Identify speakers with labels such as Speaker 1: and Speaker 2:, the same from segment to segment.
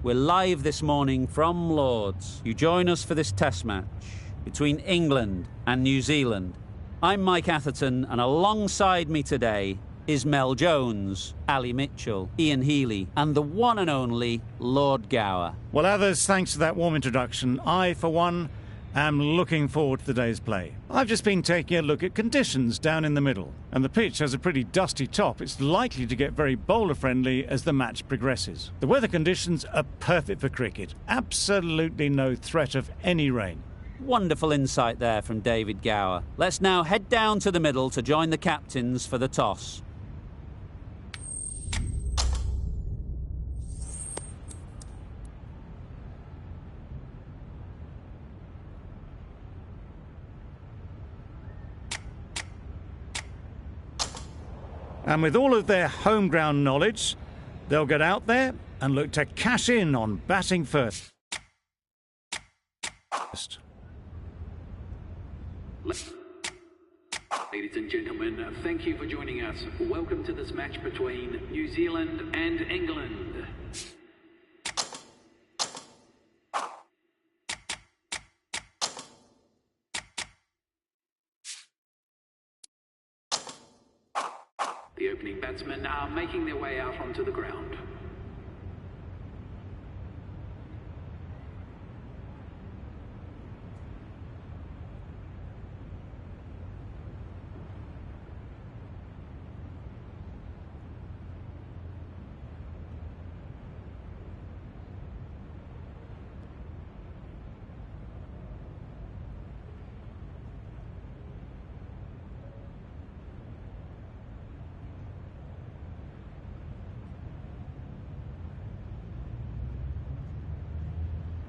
Speaker 1: We're live this morning from Lord's. You join us for this test match between England and New Zealand. I'm Mike Atherton, and alongside me today is Mel Jones, Ali Mitchell, Ian Healy, and the one and only Lord Gower.
Speaker 2: Well, others, thanks for that warm introduction. I, for one, am looking forward to the day's play. I've just been taking a look at conditions down in the middle, and the pitch has a pretty dusty top. It's likely to get very bowler-friendly as the match progresses. The weather conditions are perfect for cricket. Absolutely no threat of any rain.
Speaker 1: Wonderful insight there from David Gower. Let's now head down to the middle to join the captains for the toss.
Speaker 2: And with all of their home ground knowledge, they'll get out there and look to cash in on batting first.
Speaker 3: Ladies and gentlemen, thank you for joining us. Welcome to this match between New Zealand and England. The opening batsmen are making their way out onto the ground.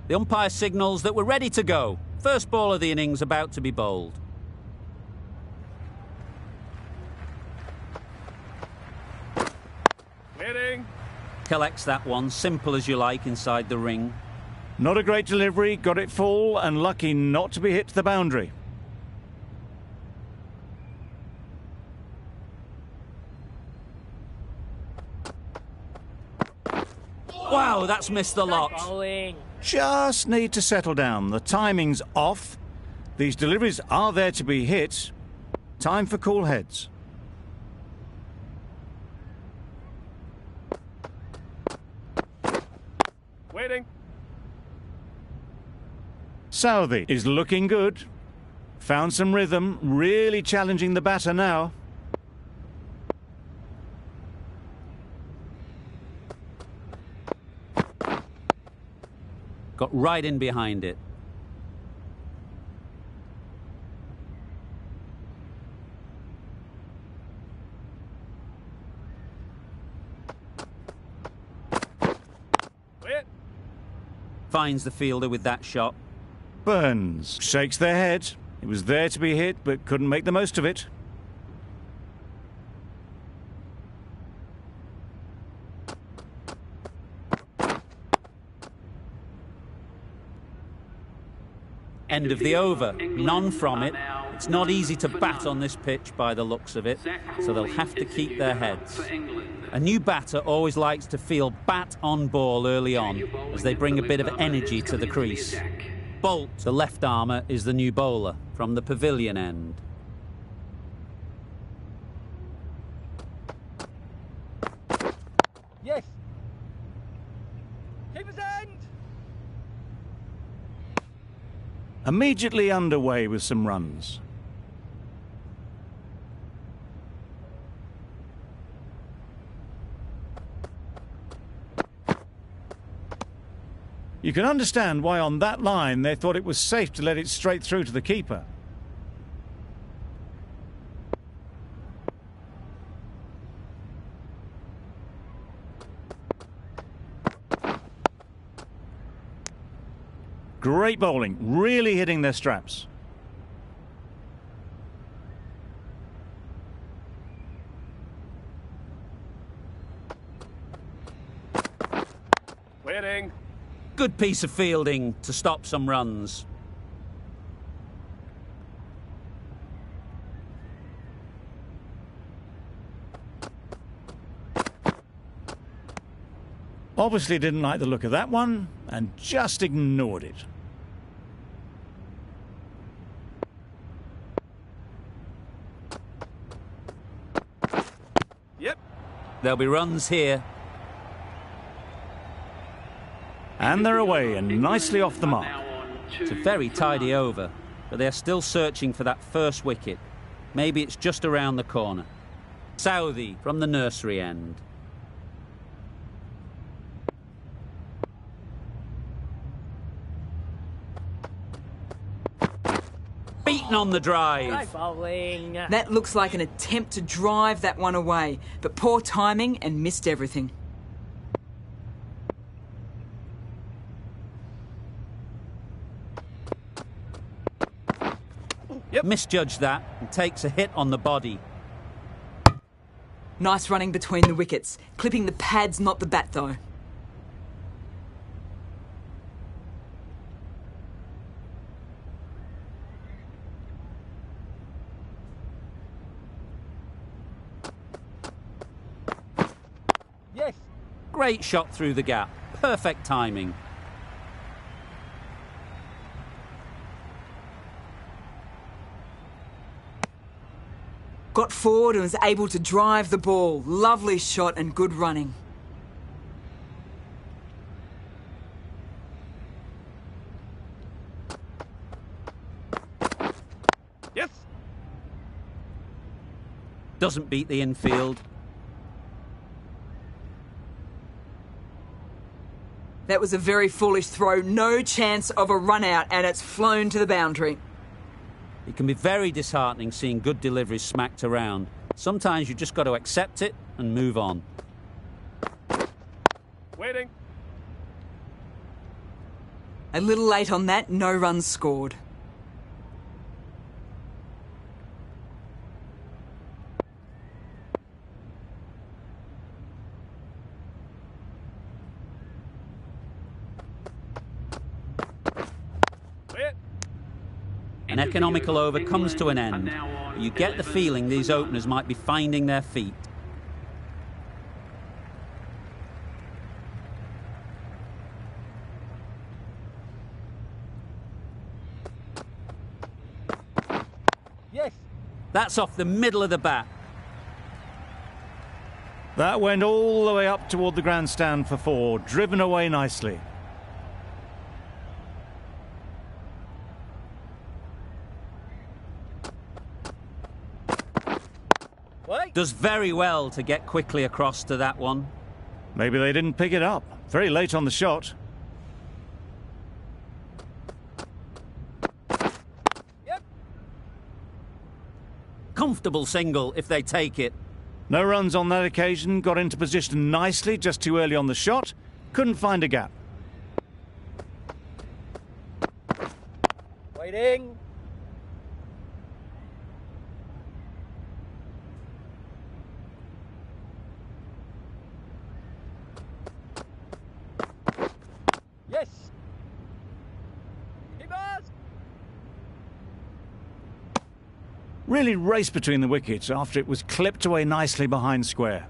Speaker 1: The umpire signals that we're ready to go. First ball of the innings about to be bowled.
Speaker 4: Hitting.
Speaker 1: Collects that one, simple as you like, inside the ring.
Speaker 2: Not a great delivery, got it full and lucky not to be hit to the boundary.
Speaker 1: Wow, that's missed the lot.
Speaker 4: Bowling.
Speaker 2: Just need to settle down. The timing's off. These deliveries are there to be hit. Time for cool heads.
Speaker 4: Waiting.
Speaker 2: Southey is looking good. Found some rhythm, really challenging the batter now.
Speaker 1: Got right in behind it.
Speaker 4: Wait.
Speaker 1: Finds the fielder with that shot.
Speaker 2: Burns shakes their head. It was there to be hit, but couldn't make the most of it.
Speaker 1: End of the over. None from it. It's not easy to bat on this pitch by the looks of it, so they'll have to keep their heads. A new batter always likes to feel bat on ball early on, as they bring a bit of energy to the crease. Bolt, the left armour, is the new bowler from the pavilion end.
Speaker 4: Yes. Keeper's end.
Speaker 2: Immediately underway with some runs. You can understand why on that line they thought it was safe to let it straight through to the keeper. Great bowling, really hitting their straps.
Speaker 4: Waiting.
Speaker 1: Good piece of fielding to stop some runs.
Speaker 2: Obviously didn't like the look of that one and just ignored it.
Speaker 1: Yep. There'll be runs here.
Speaker 2: And they're away and nicely off the mark.
Speaker 1: It's a very tidy over, but they're still searching for that first wicket. Maybe it's just around the corner. Southey from the nursery end. Beaten on the drive.
Speaker 4: That looks like an attempt to drive that one away, but poor timing and missed everything.
Speaker 1: Yep. Misjudged that and takes a hit on the body.
Speaker 4: Nice running between the wickets. Clipping the pads, not the bat, though.
Speaker 1: Yes. Great shot through the gap. Perfect timing.
Speaker 4: Got forward and was able to drive the ball. Lovely shot and good running.
Speaker 1: Yes. Doesn't beat the infield.
Speaker 4: That was a very foolish throw. No chance of a run out, and it's flown to the boundary.
Speaker 1: It can be very disheartening seeing good deliveries smacked around. Sometimes you just got to accept it and move on.
Speaker 5: Waiting.
Speaker 4: A little late on that, no runs scored.
Speaker 1: An economical over comes to an end. You get the feeling these openers might be finding their feet. Yes. That's off the middle of the bat.
Speaker 2: That went all the way up toward the grandstand for 4, driven away nicely.
Speaker 1: Does very well to get quickly across to that one.
Speaker 2: Maybe they didn't pick it up. Very late on the shot.
Speaker 1: Yep. Comfortable single if they take it.
Speaker 2: No runs on that occasion. Got into position nicely, just too early on the shot. Couldn't find a gap.
Speaker 5: Waiting.
Speaker 1: Yes.
Speaker 2: Really raced between the wickets after it was clipped away nicely behind square.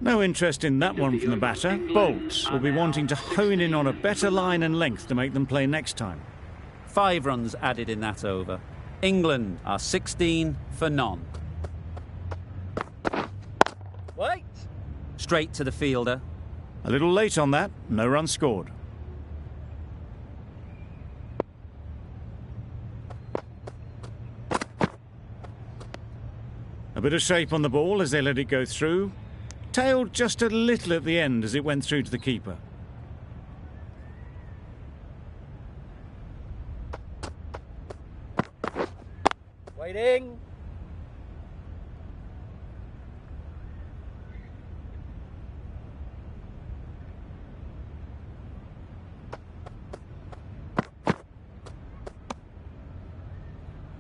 Speaker 2: No interest in that one from the batter. Bolt will be wanting to hone in on a better line and length to make them play next time.
Speaker 1: 5 runs added in that over. England are 16 for none.
Speaker 5: Wait.
Speaker 1: Straight to the fielder.
Speaker 2: A little late on that. No run scored. A bit of shape on the ball as they let it go through. Tailed just a little at the end as it went through to the keeper.
Speaker 5: Waiting.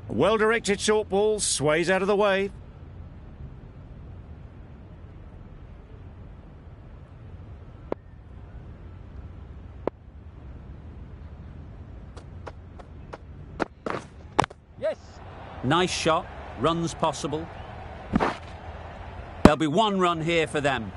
Speaker 2: A well-directed short ball sways out of the way.
Speaker 1: Nice shot, runs possible. There'll be 1 run here for them.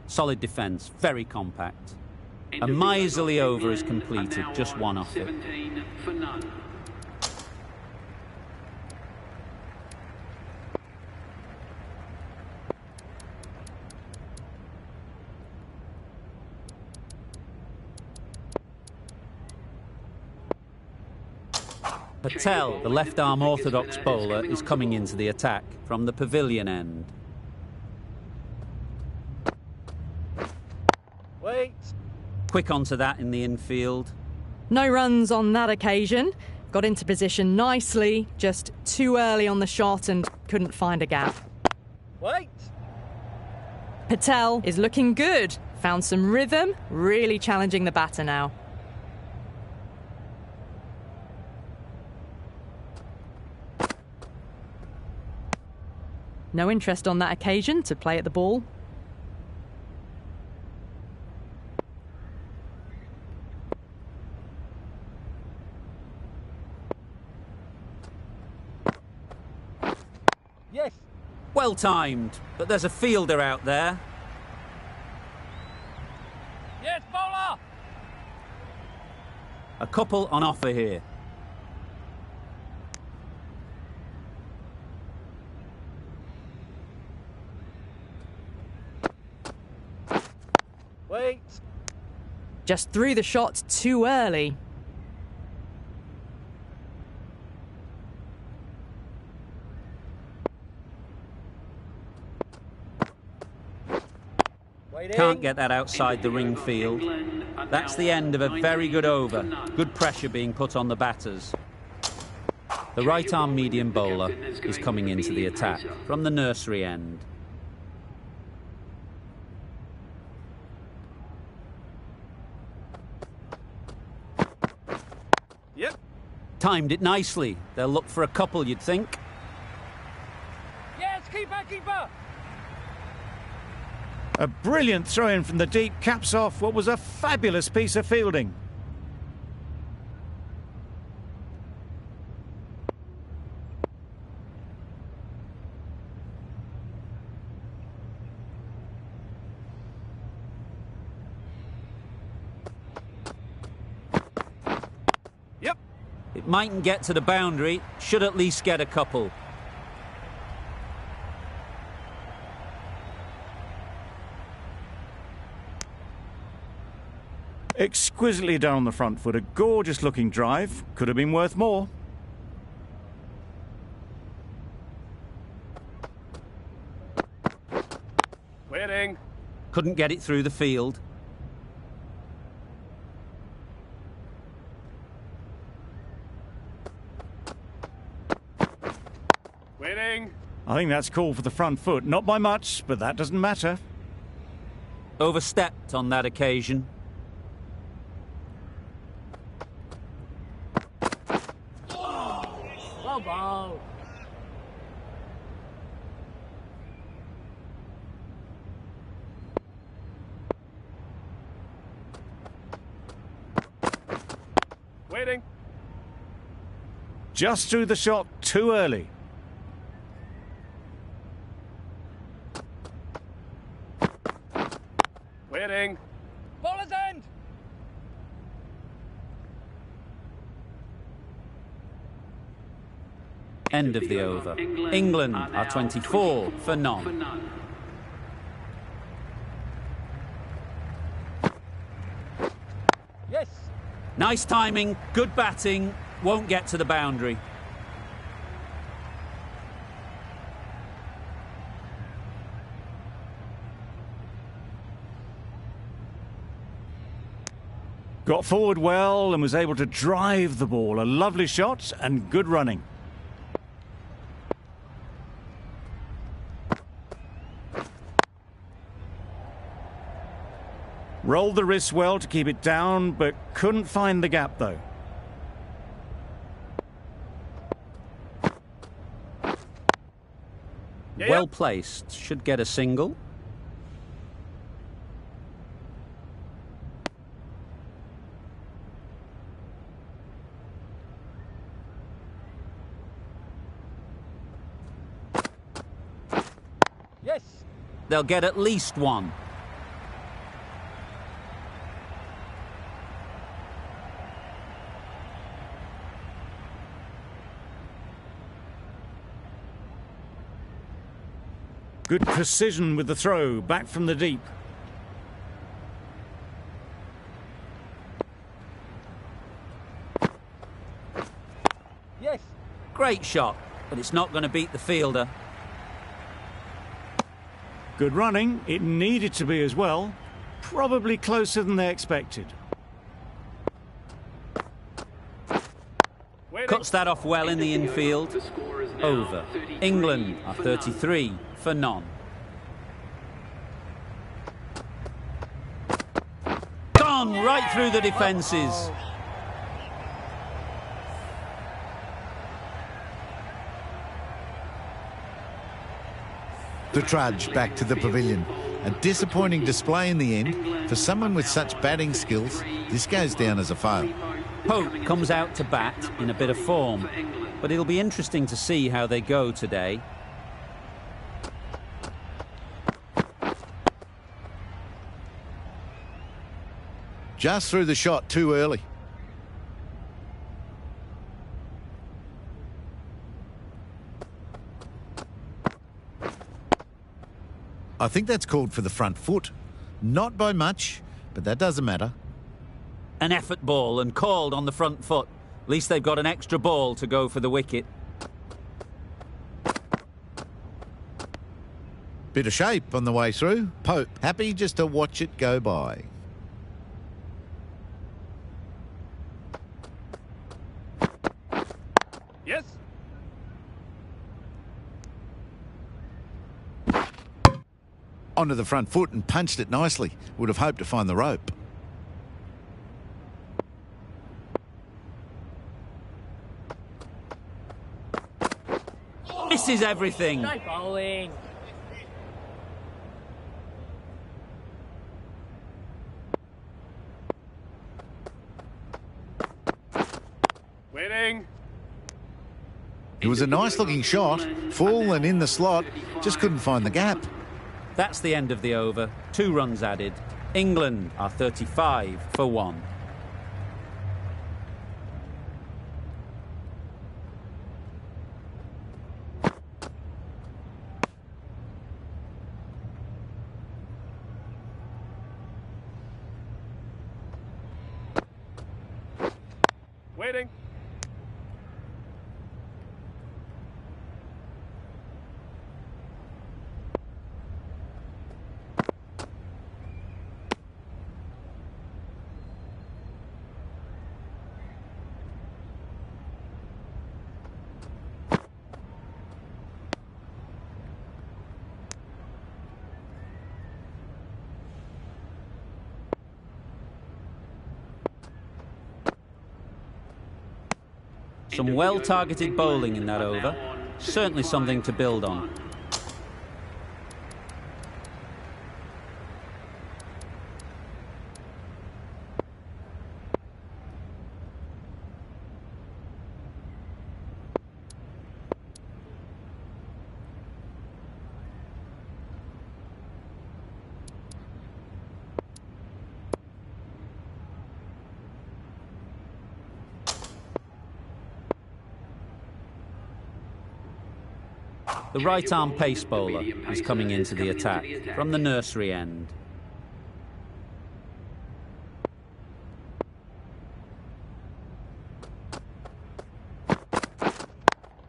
Speaker 1: Solid defence, very compact. A miserly over is completed, just 1 off it.
Speaker 3: 17 for none.
Speaker 1: Patel, the left-arm orthodox bowler, is coming into the attack from the pavilion end.
Speaker 5: Wait.
Speaker 1: Quick onto that in the infield.
Speaker 6: No runs on that occasion. Got into position nicely, just too early on the shot and couldn't find a gap.
Speaker 5: Wait.
Speaker 6: Patel is looking good. Found some rhythm, really challenging the batter now. No interest on that occasion to play at the ball.
Speaker 5: Yes.
Speaker 1: Well timed, but there's a fielder out there.
Speaker 5: Yes, bowler.
Speaker 1: A couple on offer here.
Speaker 5: Wait.
Speaker 6: Just threw the shot too early.
Speaker 5: Waiting.
Speaker 1: Can't get that outside the ring field. That's the end of a very good over. Good pressure being put on the batters. The right-arm medium bowler is coming into the attack from the nursery end.
Speaker 5: Yep.
Speaker 1: Timed it nicely. They'll look for a couple, you'd think.
Speaker 5: Yes, keeper, keeper.
Speaker 2: A brilliant throw-in from the deep caps off what was a fabulous piece of fielding.
Speaker 5: Yep.
Speaker 1: It mightn't get to the boundary, should at least get a couple.
Speaker 2: Exquisitely done on the front foot, a gorgeous looking drive. Could have been worth more.
Speaker 5: Waiting.
Speaker 1: Couldn't get it through the field.
Speaker 5: Waiting.
Speaker 2: I think that's called for the front foot. Not by much, but that doesn't matter.
Speaker 1: Overstepped on that occasion.
Speaker 5: Well bowled. Waiting.
Speaker 2: Just threw the shot too early.
Speaker 5: Waiting. Bowler's end.
Speaker 1: End of the over. England are 24 for none.
Speaker 5: Yes.
Speaker 1: Nice timing, good batting, won't get to the boundary.
Speaker 2: Got forward well and was able to drive the ball. A lovely shot and good running. Rolled the wrist well to keep it down, but couldn't find the gap though.
Speaker 1: Well placed. Should get a single.
Speaker 5: Yes.
Speaker 1: They'll get at least one.
Speaker 2: Good precision with the throw, back from the deep.
Speaker 5: Yes.
Speaker 1: Great shot, but it's not going to beat the fielder.
Speaker 2: Good running, it needed to be as well. Probably closer than they expected.
Speaker 5: Waiting.
Speaker 1: Cuts that off well in the infield. Over. England are 33 for none. Gone right through the defences.
Speaker 7: The trudge back to the pavilion. A disappointing display in the end. For someone with such batting skills, this goes down as a fail.
Speaker 1: Pope comes out to bat in a bit of form, but it'll be interesting to see how they go today.
Speaker 7: Just threw the shot too early. I think that's called for the front foot. Not by much, but that doesn't matter.
Speaker 1: An effort ball and called on the front foot. At least they've got an extra ball to go for the wicket.
Speaker 7: Bit of shape on the way through. Pope happy just to watch it go by.
Speaker 5: Yes.
Speaker 7: Onto the front foot and punched it nicely. Would have hoped to find the rope.
Speaker 1: This is everything.
Speaker 5: Nice bowling. Waiting.
Speaker 7: It was a nice looking shot. Full and in the slot. Just couldn't find the gap.
Speaker 1: That's the end of the over. 2 runs added. England are 35 for 1.
Speaker 5: Waiting.
Speaker 1: Some well-targeted bowling in that over. Certainly something to build on. The right-arm pace bowler is coming into the attack from the nursery end.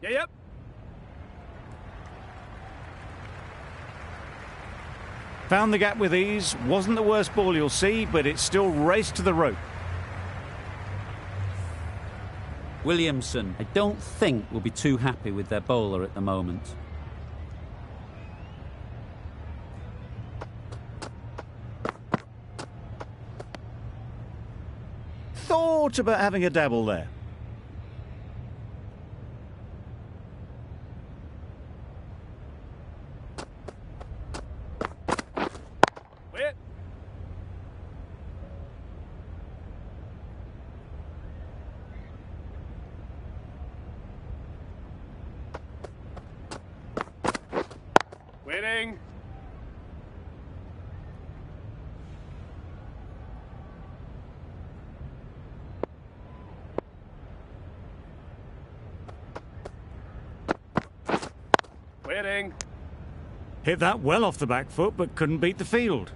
Speaker 5: Yep.
Speaker 2: Found the gap with ease. Wasn't the worst ball you'll see, but it still raced to the rope.
Speaker 1: Williamson, I don't think, will be too happy with their bowler at the moment.
Speaker 2: Thought about having a dabble there.
Speaker 5: Waiting. Waiting.
Speaker 2: Hit that well off the back foot, but couldn't beat the field.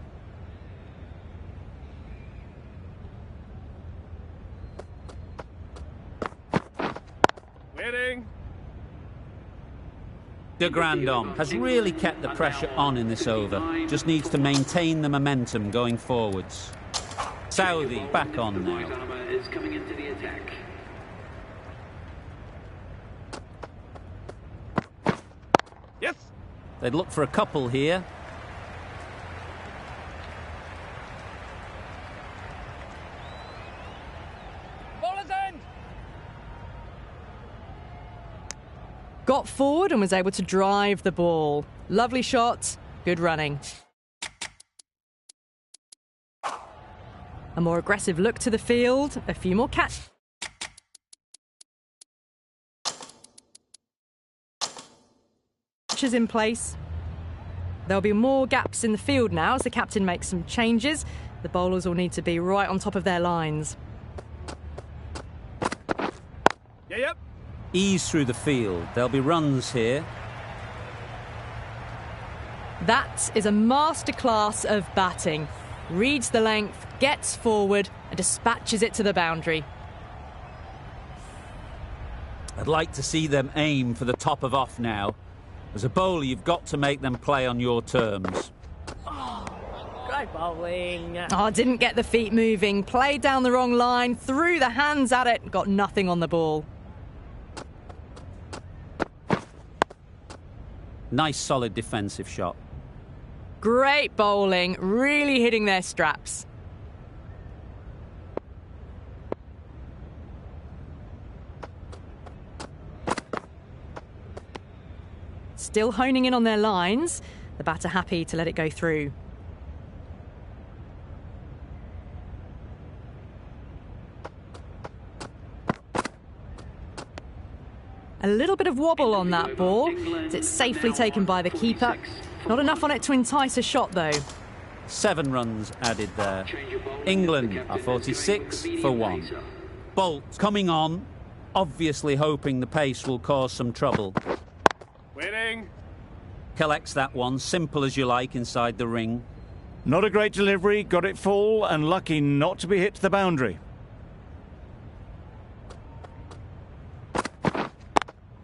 Speaker 5: Waiting.
Speaker 1: De Grandhomme has really kept the pressure on in this over. Just needs to maintain the momentum going forwards. Southey back on now.
Speaker 3: Is coming into the attack.
Speaker 5: Yes.
Speaker 1: They'd look for a couple here.
Speaker 5: Bowler's end.
Speaker 6: Got forward and was able to drive the ball. Lovely shot, good running. A more aggressive look to the field, a few more catches in place. There'll be more gaps in the field now as the captain makes some changes. The bowlers will need to be right on top of their lines.
Speaker 5: Yep.
Speaker 1: Ease through the field. There'll be runs here.
Speaker 6: That is a masterclass of batting. Reads the length, gets forward and dispatches it to the boundary.
Speaker 1: I'd like to see them aim for the top of off now. As a bowler, you've got to make them play on your terms.
Speaker 5: Great bowling.
Speaker 6: Oh, didn't get the feet moving. Played down the wrong line, threw the hands at it, got nothing on the ball.
Speaker 1: Nice solid defensive shot.
Speaker 6: Great bowling, really hitting their straps. Still honing in on their lines. The batter happy to let it go through. A little bit of wobble on that ball. It's safely taken by the keeper. Not enough on it to entice a shot, though.
Speaker 1: 7 runs added there. England are 46 for 1. Bolt coming on, obviously hoping the pace will cause some trouble.
Speaker 5: Waiting.
Speaker 1: Collects that one, simple as you like, inside the ring.
Speaker 2: Not a great delivery, got it full and lucky not to be hit to the boundary.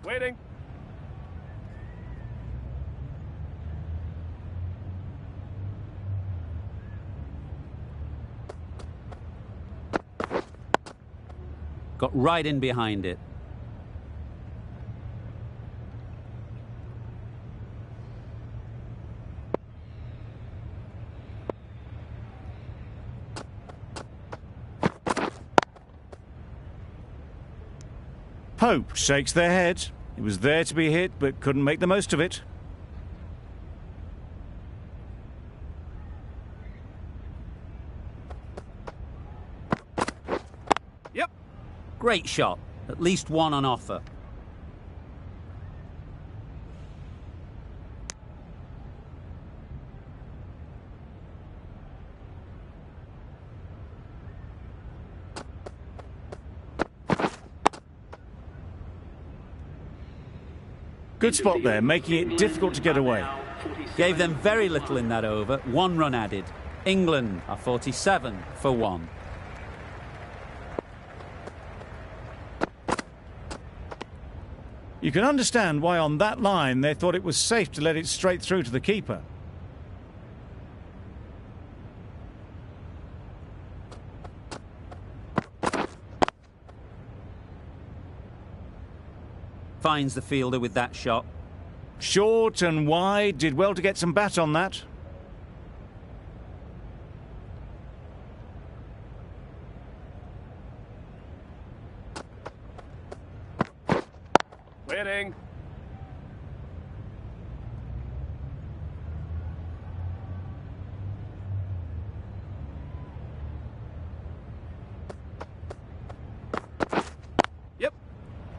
Speaker 5: Waiting.
Speaker 1: Got right in behind it.
Speaker 2: Pope shakes their head. It was there to be hit, but couldn't make the most of it.
Speaker 5: Yep.
Speaker 1: Great shot. At least one on offer.
Speaker 2: Good spot there, making it difficult to get away.
Speaker 1: Gave them very little in that over. 1 run added. England are 47 for 1.
Speaker 2: You can understand why on that line they thought it was safe to let it straight through to the keeper.
Speaker 1: Finds the fielder with that shot.
Speaker 2: Short and wide, did well to get some bat on that.
Speaker 5: Waiting. Yep.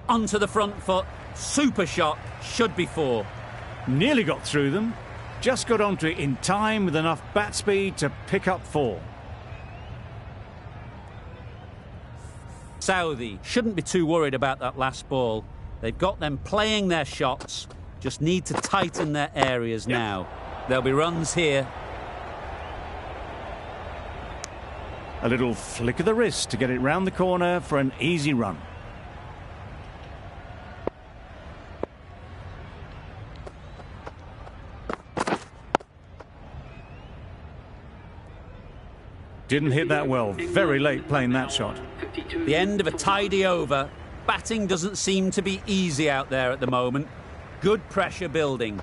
Speaker 1: Onto the front foot. Super shot. Should be 4.
Speaker 2: Nearly got through them. just got onto it in time with enough bat speed to pick up 4.
Speaker 1: Southey shouldn't be too worried about that last ball. They've got them playing their shots, just need to tighten their areas now. There'll be runs here.
Speaker 2: A little flick of the wrist to get it round the corner for an easy run. Didn't hit that well. Very late playing that shot.
Speaker 1: The end of a tidy over. Batting doesn't seem to be easy out there at the moment. Good pressure building.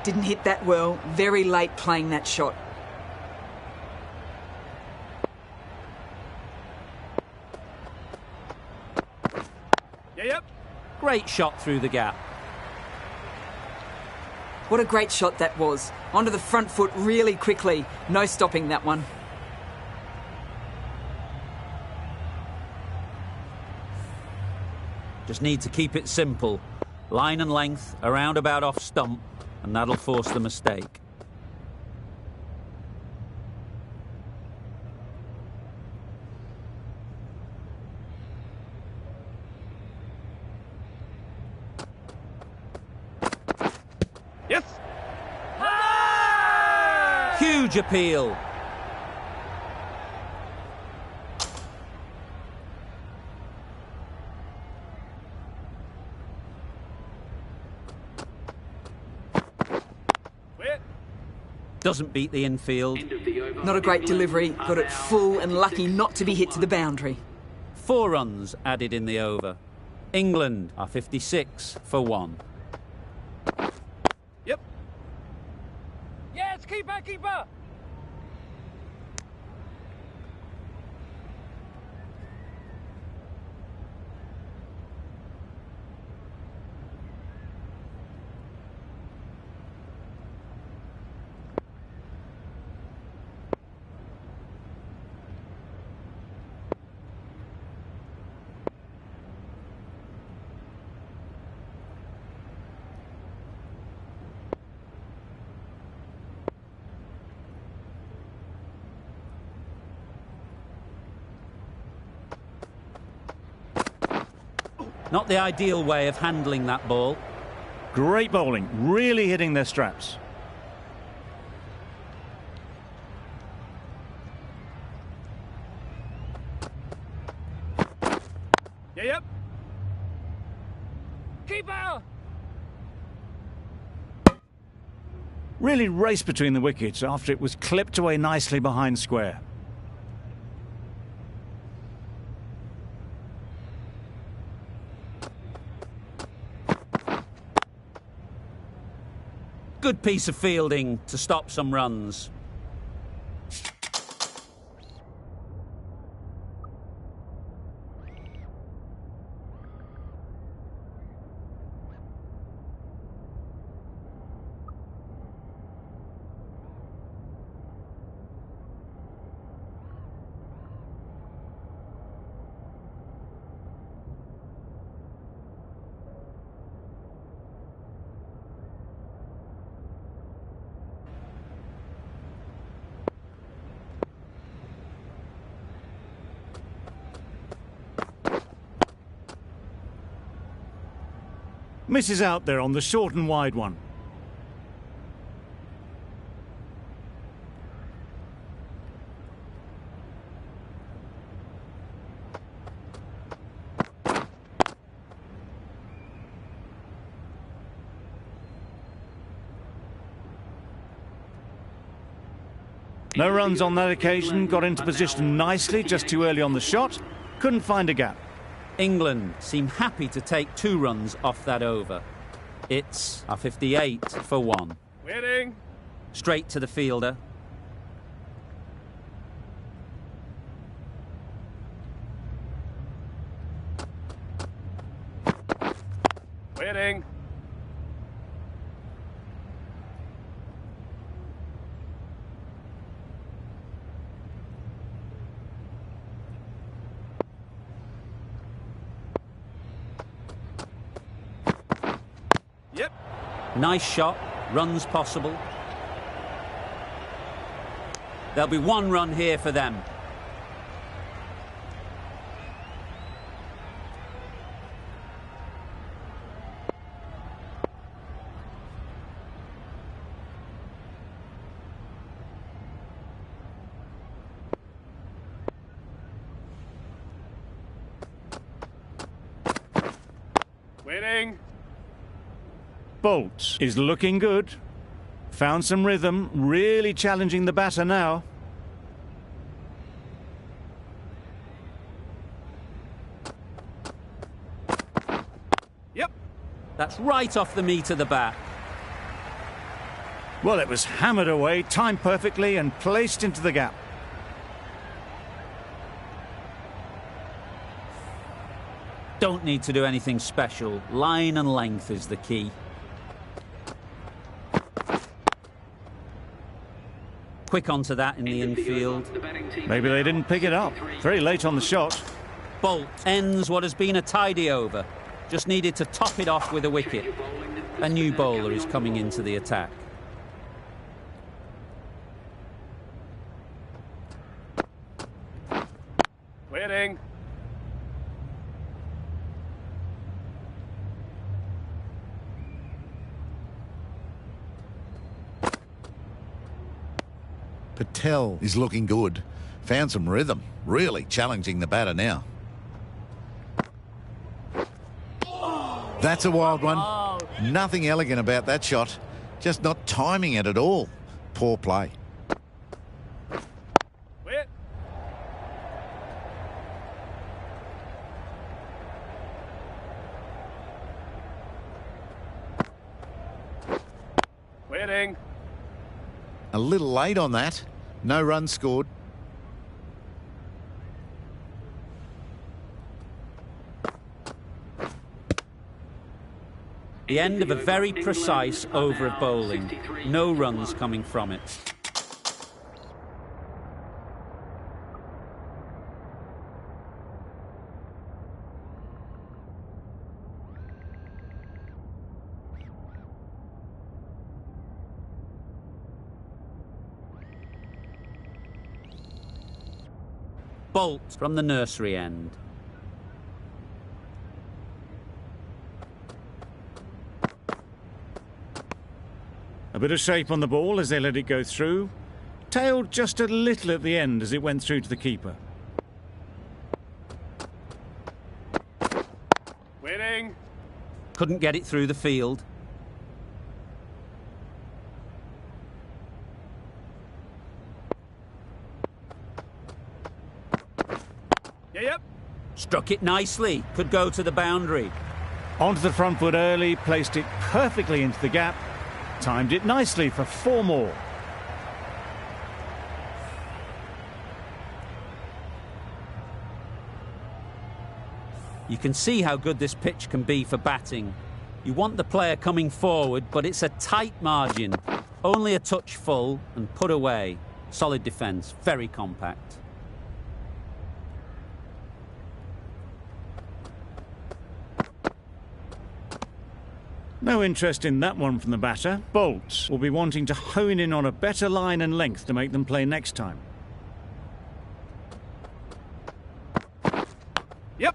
Speaker 4: Didn't hit that well. Very late playing that shot.
Speaker 5: Yep.
Speaker 1: Great shot through the gap.
Speaker 4: What a great shot that was. Onto the front foot really quickly. No stopping that one.
Speaker 1: Just need to keep it simple. Line and length, around about off stump, and that'll force the mistake.
Speaker 5: Yes.
Speaker 1: Huge appeal. Doesn't beat the infield.
Speaker 4: Not a great delivery. Got it full and lucky not to be hit to the boundary.
Speaker 1: 4 runs added in the over. England are 56 for 1.
Speaker 5: Yep. Yes, keeper, keeper.
Speaker 1: Not the ideal way of handling that ball.
Speaker 2: Great bowling, really hitting their straps.
Speaker 5: Yep. Keeper.
Speaker 2: Really raced between the wickets after it was clipped away nicely behind square.
Speaker 1: Good piece of fielding to stop some runs.
Speaker 2: Misses out there on the short and wide one. No runs on that occasion, got into position nicely, just too early on the shot, couldn't find a gap.
Speaker 1: England seem happy to take 2 runs off that over. It's a 58 for 1.
Speaker 5: Waiting.
Speaker 1: Straight to the fielder. Nice shot, runs possible. There'll be one run here for them.
Speaker 5: Winning.
Speaker 2: Bolt is looking good. Found some rhythm, really challenging the batter now.
Speaker 5: Yep.
Speaker 1: That's right off the meat of the bat.
Speaker 2: Well, it was hammered away, timed perfectly and placed into the gap.
Speaker 1: Don't need to do anything special. Line and length is the key. Quick onto that in the infield.
Speaker 2: Maybe they didn't pick it up. Very late on the shot.
Speaker 1: Bolt ends what has been a tidy over. Just needed to top it off with a wicket. A new bowler is coming into the attack.
Speaker 5: Winning.
Speaker 7: Patel is looking good. Found some rhythm. Really challenging the batter now. That's a wild one. Nothing elegant about that shot. Just not timing it at all. Poor play.
Speaker 5: Wit. Winning.
Speaker 7: A little late on that. No runs scored.
Speaker 1: The end of a very precise over of bowling. No runs coming from it. Bolt from the nursery end.
Speaker 2: A bit of shape on the ball as they let it go through. Tailed just a little at the end as it went through to the keeper.
Speaker 5: Winning.
Speaker 1: Couldn't get it through the field.
Speaker 5: Yep.
Speaker 1: Struck it nicely. Could go to the boundary.
Speaker 2: Onto the front foot early, placed it perfectly into the gap. Timed it nicely for 4 more.
Speaker 1: You can see how good this pitch can be for batting. You want the player coming forward, but it's a tight margin. Only a touch full and put away. Solid defence, very compact.
Speaker 2: No interest in that one from the batter. Bolt will be wanting to hone in on a better line and length to make them play next time.
Speaker 5: Yep.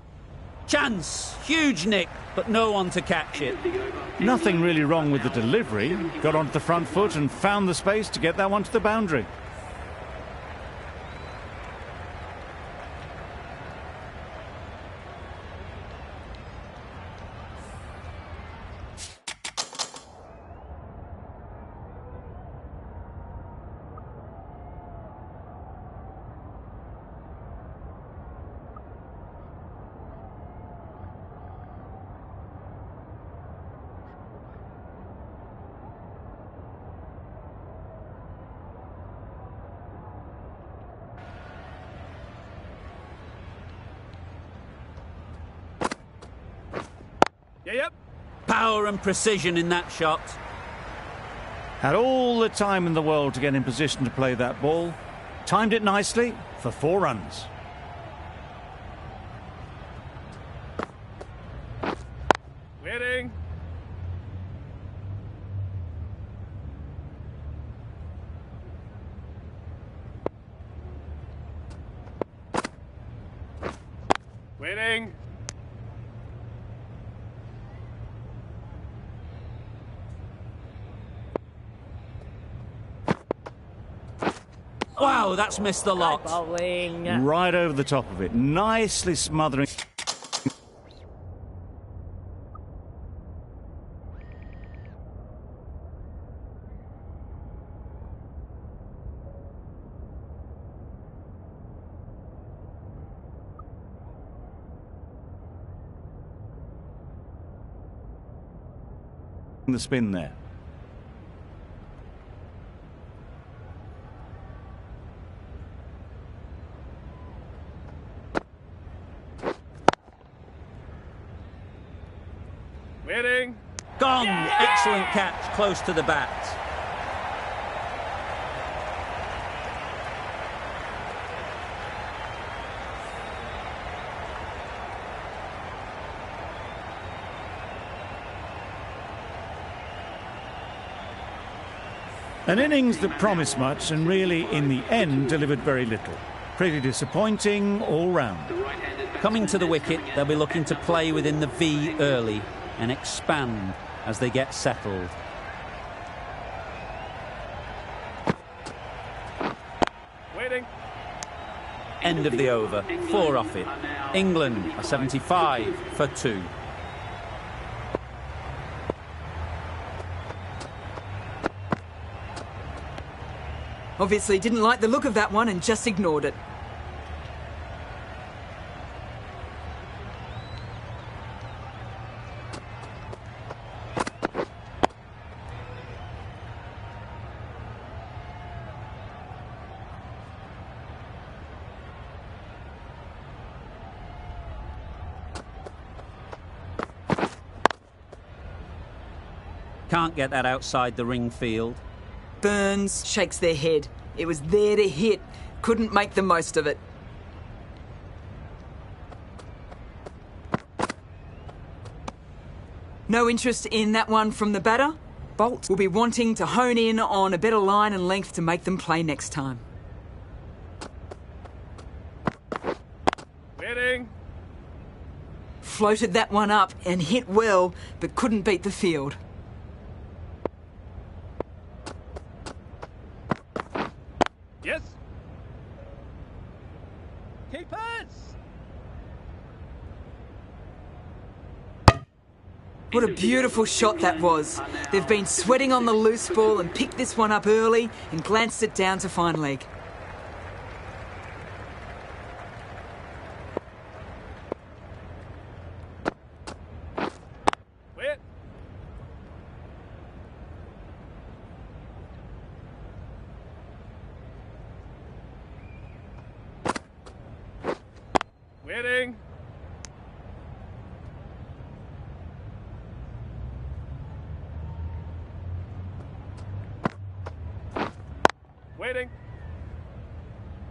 Speaker 1: Chance! Huge nick, but no one to catch it.
Speaker 2: Nothing really wrong with the delivery. Got onto the front foot and found the space to get that one to the boundary.
Speaker 5: Yep.
Speaker 1: Power and precision in that shot.
Speaker 2: Had all the time in the world to get in position to play that ball. Timed it nicely for 4 runs.
Speaker 5: Winning. Waiting.
Speaker 1: Wow, that's missed the lot.
Speaker 6: Bowling.
Speaker 2: Right over the top of it. Nicely smothering. The spin there.
Speaker 5: Waiting.
Speaker 1: Gone. Excellent catch, close to the bat.
Speaker 2: An innings that promised much and really, in the end, delivered very little. Pretty disappointing all round.
Speaker 1: Coming to the wicket, they'll be looking to play within the V early and expand as they get settled.
Speaker 5: Waiting.
Speaker 1: End of the over. 4 off it. England are 75 for 2.
Speaker 4: Obviously didn't like the look of that one and just ignored it.
Speaker 1: Can't get that outside the ring field.
Speaker 4: Burns shakes their head. It was there to hit. Couldn't make the most of it. No interest in that one from the batter. Bolt will be wanting to hone in on a better line and length to make them play next time.
Speaker 5: Waiting.
Speaker 4: Floated that one up and hit well, but couldn't beat the field.
Speaker 5: Yes. Keepers.
Speaker 4: What a beautiful shot that was. They've been sweating on the loose ball and picked this one up early and glanced it down to fine leg.
Speaker 5: Wait. Waiting. Waiting.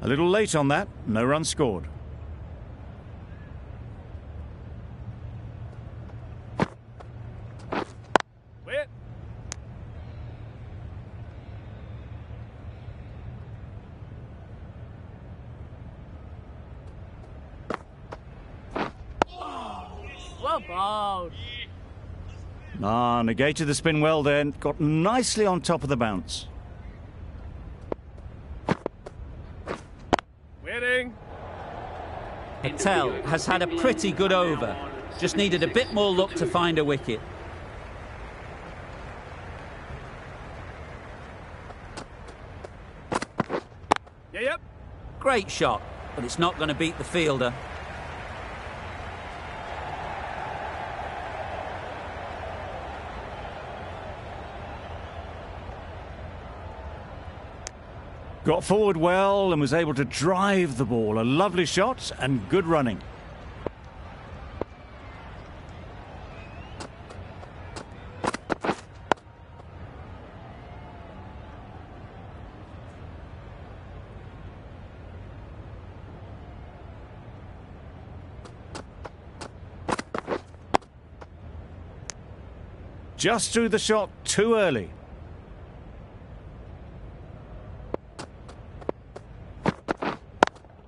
Speaker 2: A little late on that. No run scored.
Speaker 5: Wait.
Speaker 6: Well bowled.
Speaker 2: Negated the spin well then. Got nicely on top of the bounce.
Speaker 5: Waiting.
Speaker 1: Patel has had a pretty good over. Just needed a bit more luck to find a wicket.
Speaker 5: Yep.
Speaker 1: Great shot, but it's not going to beat the fielder.
Speaker 2: Got forward well and was able to drive the ball. A lovely shot and good running. Just threw the shot too early.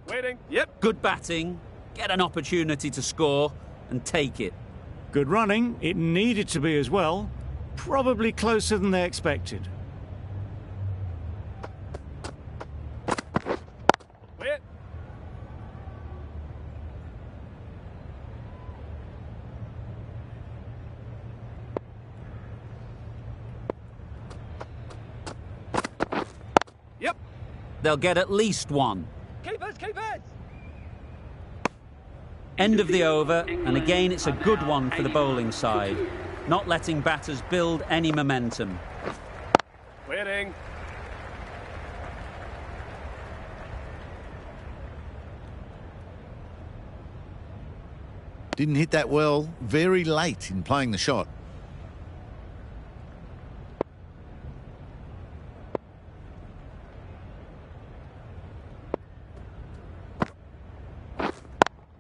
Speaker 5: Waiting. Yep.
Speaker 1: Good batting. get an opportunity to score and take it.
Speaker 2: Good running. It needed to be as well. Probably closer than they expected.
Speaker 5: Wicket. Yep.
Speaker 1: They'll get at least one.
Speaker 5: Keepers, keepers.
Speaker 1: End of the over, and again it's a good one for the bowling side, not letting batters build any momentum.
Speaker 5: Waiting.
Speaker 7: Didn't hit that well, very late in playing the shot.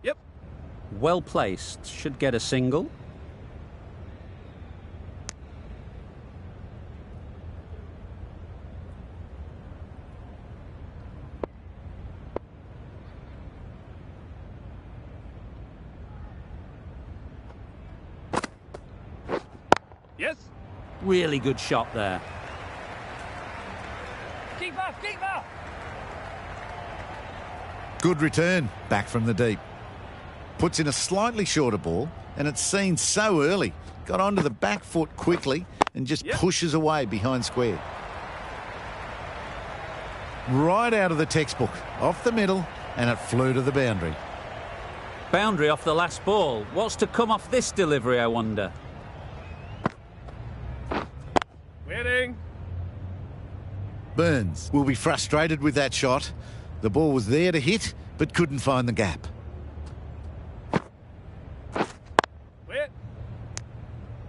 Speaker 5: Yep.
Speaker 1: Well placed, should get a single.
Speaker 5: Yes.
Speaker 1: Really good shot there.
Speaker 5: Keeper, keeper.
Speaker 7: Good return, back from the deep. Puts in a slightly shorter ball, and it's seen so early. Got onto the back foot quickly and just pushes away behind square. Right out of the textbook, off the middle, and it flew to the boundary.
Speaker 1: Boundary off the last ball. What's to come off this delivery, I wonder?
Speaker 5: Waiting.
Speaker 7: Burns will be frustrated with that shot. The ball was there to hit, but couldn't find the gap.
Speaker 5: Wait.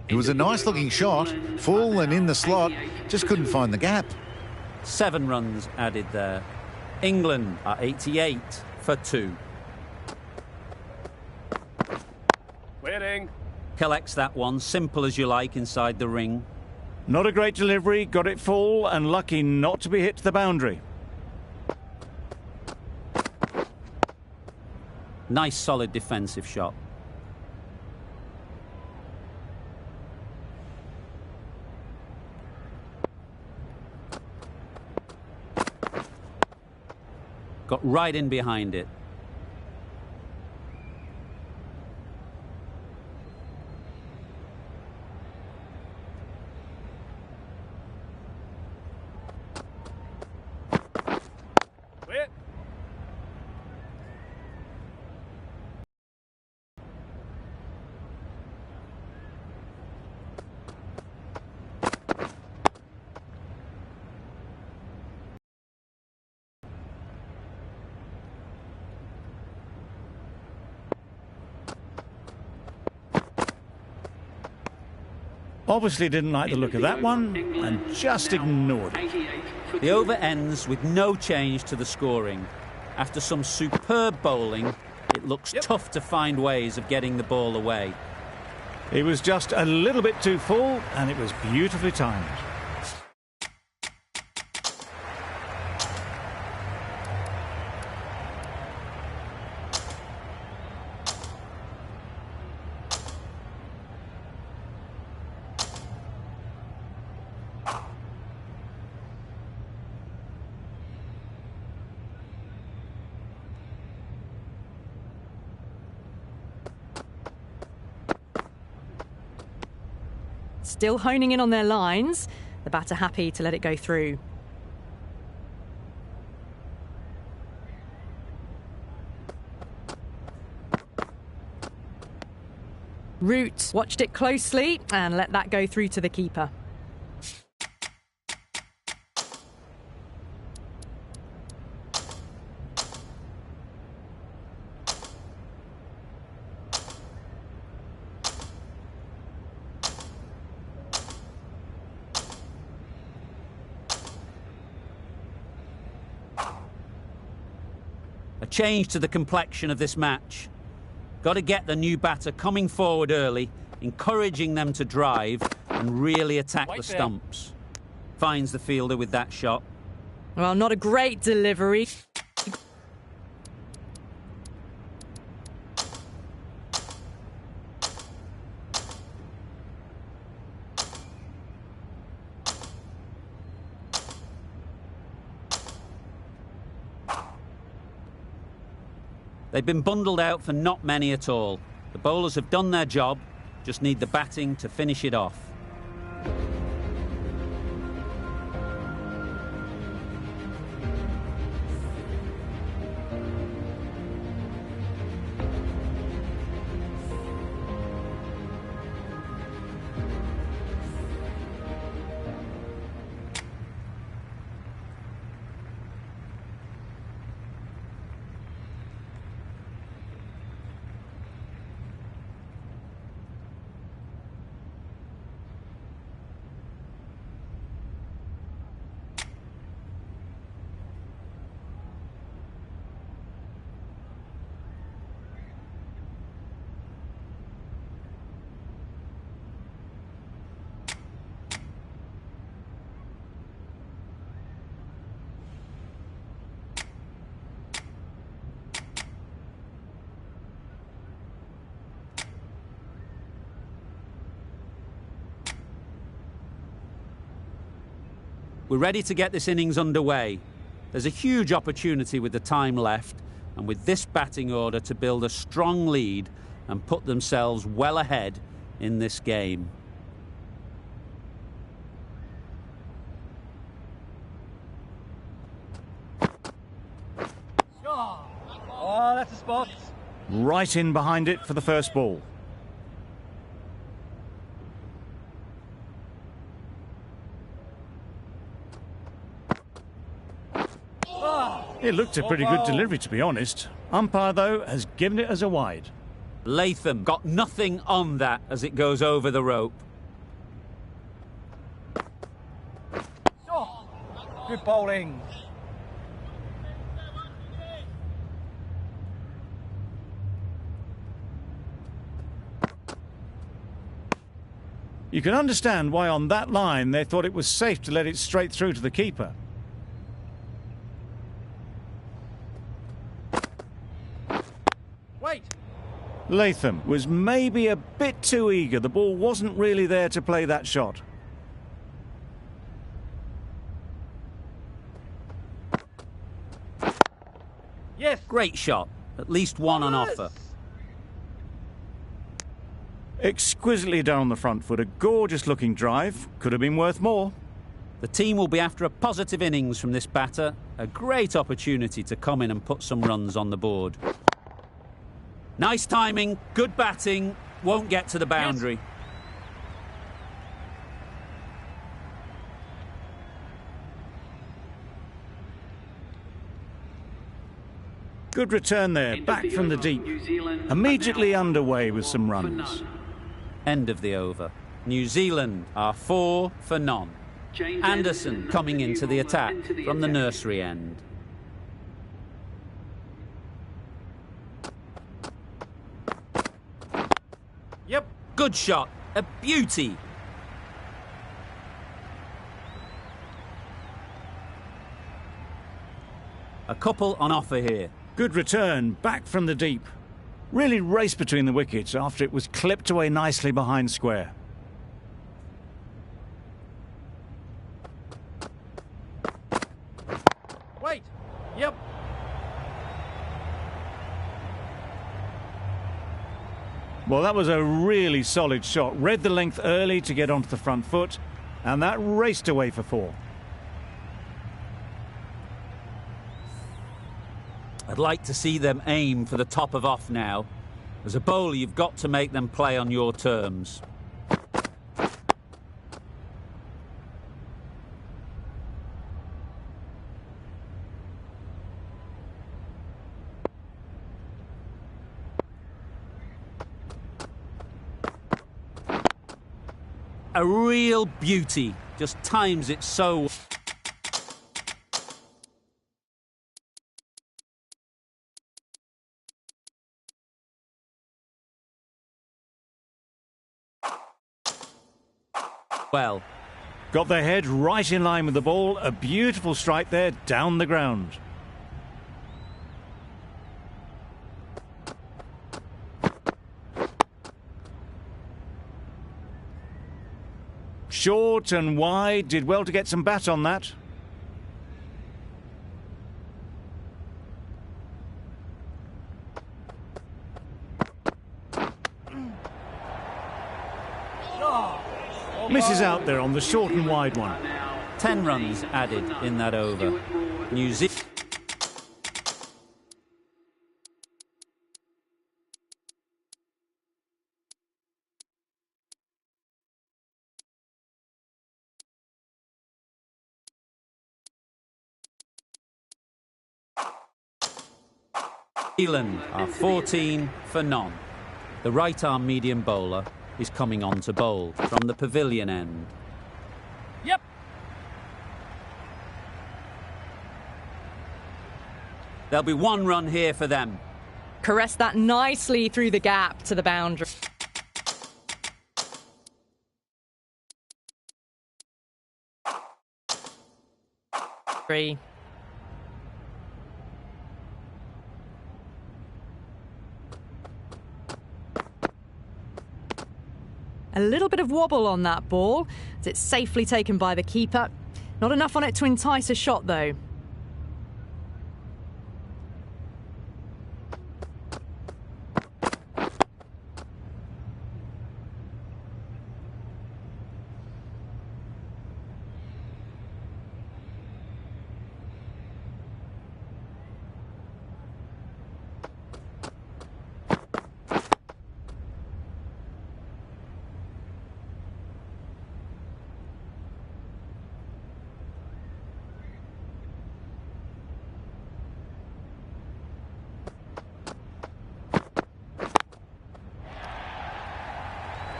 Speaker 7: It was a nice-looking shot, full and in the slot, just couldn't find the gap.
Speaker 1: 7 runs added there. England are 88 for 2.
Speaker 5: Waiting.
Speaker 1: Collects that one, simple as you like, inside the ring.
Speaker 2: Not a great delivery, got it full and lucky not to be hit to the boundary.
Speaker 1: Nice solid defensive shot. Got right in behind it.
Speaker 5: Wait.
Speaker 2: Obviously didn't like the look of that one and just ignored it.
Speaker 1: The over ends with no change to the scoring. After some superb bowling, it looks tough to find ways of getting the ball away.
Speaker 2: He was just a little bit too full and it was beautifully timed.
Speaker 6: Still honing in on their lines. The batter happy to let it go through. Root watched it closely and let that go through to the keeper.
Speaker 1: A change to the complexion of this match. Got to get the new batter coming forward early, encouraging them to drive and really attack the stumps. Finds the fielder with that shot.
Speaker 6: Well, not a great delivery.
Speaker 1: They've been bundled out for not many at all. The bowlers have done their job, just need the batting to finish it off. We're ready to get this innings underway. There's a huge opportunity with the time left, and with this batting order to build a strong lead and put themselves well ahead in this game.
Speaker 5: Oh, that's a spot.
Speaker 2: Right in behind it for the first ball. It looked a pretty good delivery, to be honest. Umpire, though, has given it as a wide.
Speaker 1: Latham got nothing on that as it goes over the rope.
Speaker 5: Good bowling.
Speaker 2: You can understand why on that line they thought it was safe to let it straight through to the keeper.
Speaker 5: Wait.
Speaker 2: Latham was maybe a bit too eager. The ball wasn't really there to play that shot.
Speaker 5: Yes.
Speaker 1: Great shot. At least one on offer.
Speaker 2: Exquisitely down the front foot. A gorgeous looking drive. Could have been worth more.
Speaker 1: The team will be after a positive innings from this batter. A great opportunity to come in and put some runs on the board. Nice timing, good batting, won't get to the boundary.
Speaker 5: Yes.
Speaker 2: Good return there, back from the deep. Immediately underway with some runs.
Speaker 1: End of the over. New Zealand are 4 for none. Anderson coming into the attack from the nursery end.
Speaker 5: Yep.
Speaker 1: Good shot, a beauty. A couple on offer here.
Speaker 2: Good return, back from the deep. Really raced between the wickets after it was clipped away nicely behind square.
Speaker 5: Wait. Yep.
Speaker 2: Well, that was a really solid shot. Read the length early to get onto the front foot, and that raced away for 4.
Speaker 1: I'd like to see them aim for the top of off now. As a bowler, you've got to make them play on your terms. A real beauty, just times it so. Well.
Speaker 2: Got their head right in line with the ball. A beautiful strike there down the ground. Short and wide, did well to get some bat on that. Misses out there on the short and wide one.
Speaker 1: 10 runs added in that over. New Zealand. Zealand are 14 for none. The right-arm medium bowler is coming on to bowl from the pavilion end.
Speaker 5: Yep.
Speaker 1: There'll be 1 run here for them.
Speaker 6: Caressed that nicely through the gap to the boundary. A little bit of wobble on that ball as it's safely taken by the keeper. Not enough on it to entice a shot though.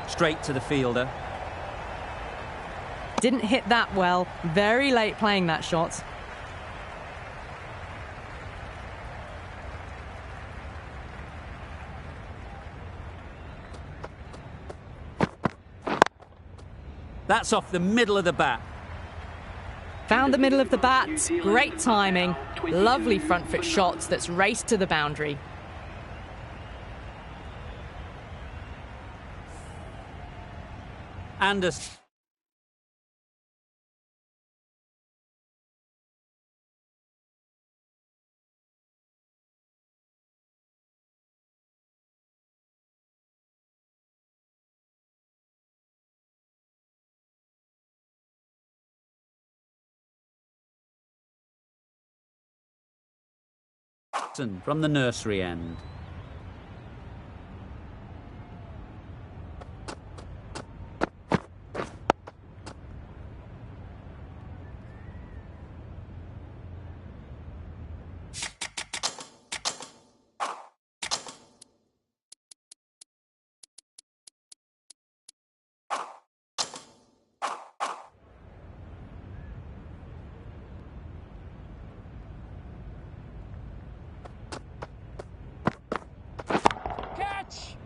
Speaker 1: Straight to the fielder.
Speaker 6: Didn't hit that well. Very late playing that shot.
Speaker 1: That's off the middle of the bat.
Speaker 6: Found the middle of the bat. Great timing. Lovely front foot shot that's raced to the boundary.
Speaker 1: Anderson. From the nursery end.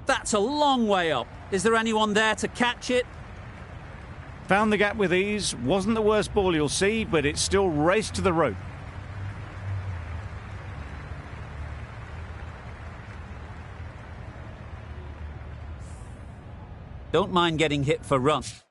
Speaker 1: That's a long way up. Is there anyone there to catch it?
Speaker 2: Found the gap with ease. Wasn't the worst ball you'll see, but it still raced to the rope.
Speaker 1: Don't mind getting hit for runs.